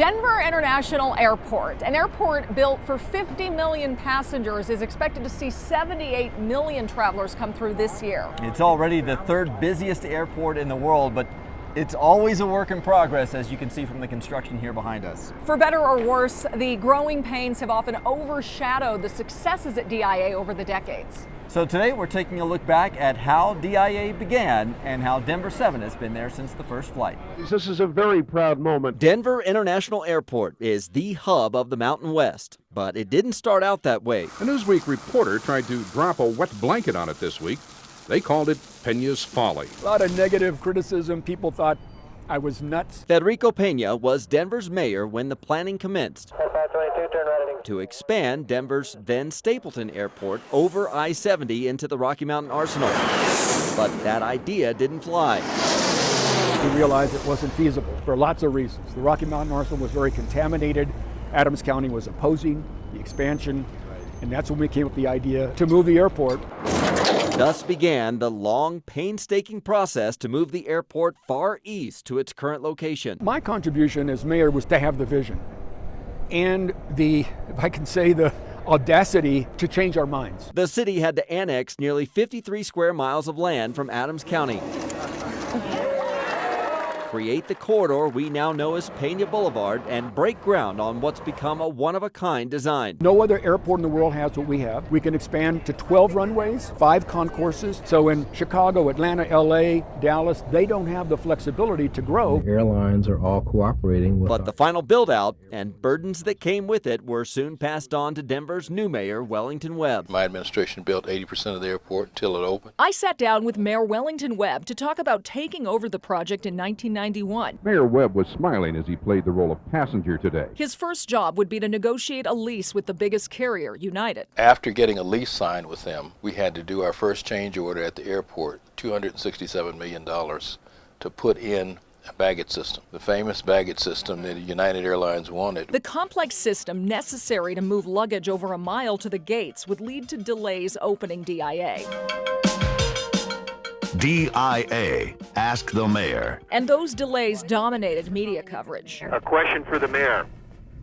Denver International Airport, an airport built for 50 million passengers, is expected to see 78 million travelers come through this year. It's already the third busiest airport in the world, but it's always a work in progress, as you can see from the construction here behind us. For better or worse, the growing pains have often overshadowed the successes at DIA over the decades. So today we're taking a look back at how DIA began and how Denver 7 has been there since the first flight. This is a very proud moment. Denver International Airport is the hub of the Mountain West, but it didn't start out that way. A Newsweek reporter tried to drop a wet blanket on it this week. They called it Peña's folly. A lot of negative criticism. People thought I was nuts. Federica Peña was Denver's mayor when the planning commenced to expand Denver's then Stapleton Airport over I-70 into the Rocky Mountain Arsenal. But that idea didn't fly. We realized it wasn't feasible for lots of reasons. The Rocky Mountain Arsenal was very contaminated. Adams County was opposing the expansion, and that's when we came up with the idea to move the airport. Thus began the long, painstaking process to move the airport far east to its current location. My contribution as mayor was to have the vision and the, if I can say, the audacity to change our minds. The city had to annex nearly 53 square miles of land from Adams County, create the corridor we now know as Peña Boulevard, and break ground on what's become a one-of-a-kind design. No other airport in the world has what we have. We can expand to 12 runways, 5 concourses. So in Chicago, Atlanta, LA, Dallas, they don't have the flexibility to grow. The airlines are all cooperating with But the final build-out and burdens that came with it were soon passed on to Denver's new mayor, Wellington Webb. My administration built 80% of the airport until it opened. I sat down with Mayor Wellington Webb to talk about taking over the project in 1991. Mayor Webb was smiling as he played the role of passenger today. His first job would be to negotiate a lease with the biggest carrier, United. After getting a lease signed with them, we had to do our first change order at the airport, $267 million, to put in a baggage system, the famous baggage system that United Airlines wanted. The complex system necessary to move luggage over a mile to the gates would lead to delays opening DIA. DIA, ask the mayor. And those delays dominated media coverage. A question for the mayor.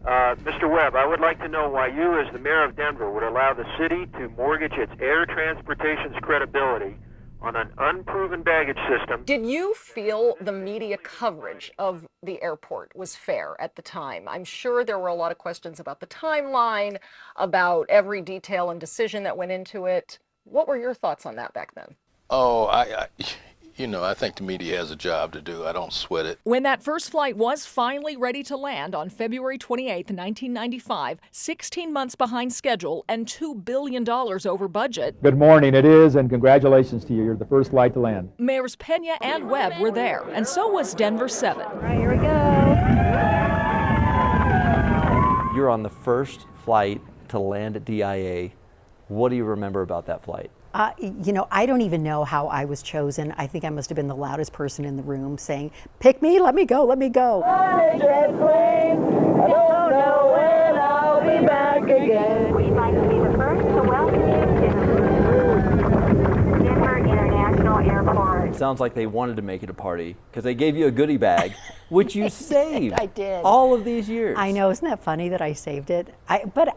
Mr. Webb, I would like to know why you, as the mayor of Denver, would allow the city to mortgage its air transportation's credibility on an unproven baggage system. Did you feel the media coverage of the airport was fair at the time? I'm sure there were a lot of questions about the timeline, about every detail and decision that went into it. What were your thoughts on that back then? Oh, I think the media has a job to do. I don't sweat it. When that first flight was finally ready to land on February 28, 1995, 16 months behind schedule and $2 billion over budget. Good morning, it is, and congratulations to you. You're the first flight to land. Mayors Peña and Webb were there, and so was Denver 7. All right, here we go. You're on the first flight to land at DIA. What do you remember about that flight? I don't even know how I was chosen. I think I must have been the loudest person in the room saying, "Pick me, let me go, let me go." I don't know when I'll be back again. We'd like to be the first to welcome you to Denver International Airport. It sounds like they wanted to make it a party because they gave you a goodie bag, which you saved. I did. All of these years. I know, isn't that funny that I saved it? But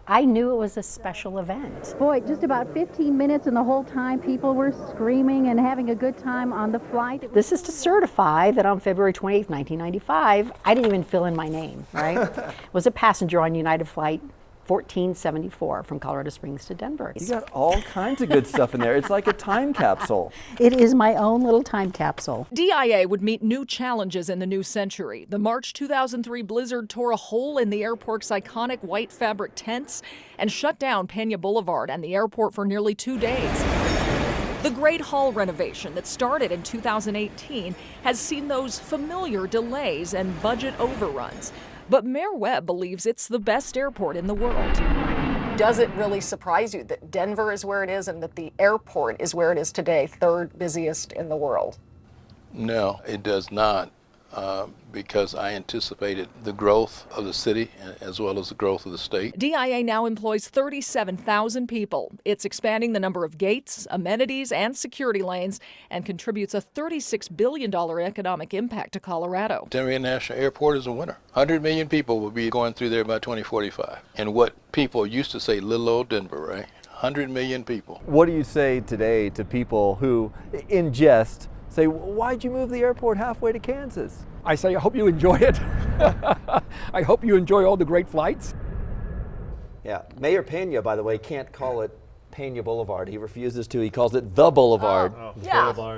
I knew it was a special event. Boy, just about 15 minutes, and the whole time people were screaming and having a good time on the flight. This is to certify that on February 28th, 1995, I didn't even fill in my name, right? Was a passenger on United Flight 1474 from Colorado Springs to Denver. You got all kinds of good stuff in there. It's like a time capsule. It is my own little time capsule. DIA would meet new challenges in the new century. The March 2003 blizzard tore a hole in the airport's iconic white fabric tents and shut down Peña Boulevard and the airport for nearly 2 days. The Great Hall renovation that started in 2018 has seen those familiar delays and budget overruns. But Mayor Webb believes it's the best airport in the world. Does it really surprise you that Denver is where it is and that the airport is where it is today, third busiest in the world? No, it does not. because I anticipated the growth of the city as well as the growth of the state. DIA now employs 37,000 people. It's expanding the number of gates, amenities, and security lanes, and contributes a $36 billion economic impact to Colorado. Denver International Airport is a winner. 100 million people will be going through there by 2045. And what people used to say, little old Denver, right? 100 million people. What do you say today to people who, in jest, say, why'd you move the airport halfway to Kansas? I say, I hope you enjoy it. I hope you enjoy all the great flights. Yeah, Mayor Peña, by the way, can't call it Peña Boulevard. He refuses to. He calls it the Boulevard,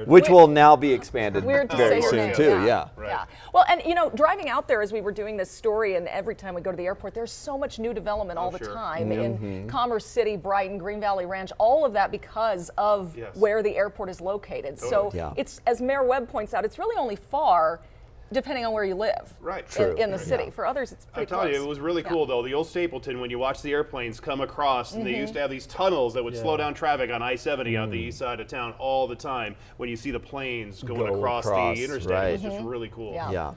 which will now be expanded very soon too. Yeah. Yeah. Well, and you know, driving out there as we were doing this story, and every time we go to the airport, there's so much new development all the time in Commerce City, Brighton, Green Valley Ranch, all of that because of where the airport is located. So it's, as Mayor Webb points out, it's really only far depending on where you live in the city. For others, it's pretty close. I'm telling you, it was really cool, though. The old Stapleton, when you watch the airplanes come across, and they used to have these tunnels that would slow down traffic on I-70 on the east side of town all the time when you see the planes going across the interstate. It was just really cool. Yeah.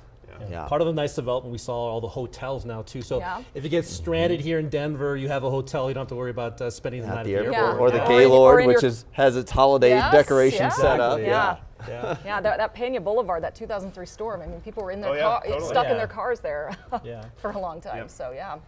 Part of the nice development, we saw all the hotels now too. So if you get stranded here in Denver, you have a hotel. You don't have to worry about spending the night at the airport. Or the Gaylord, which has its holiday decoration set up. That Peña Boulevard, that 2003 storm. I mean, people were in their stuck in their cars there for a long time. So wow.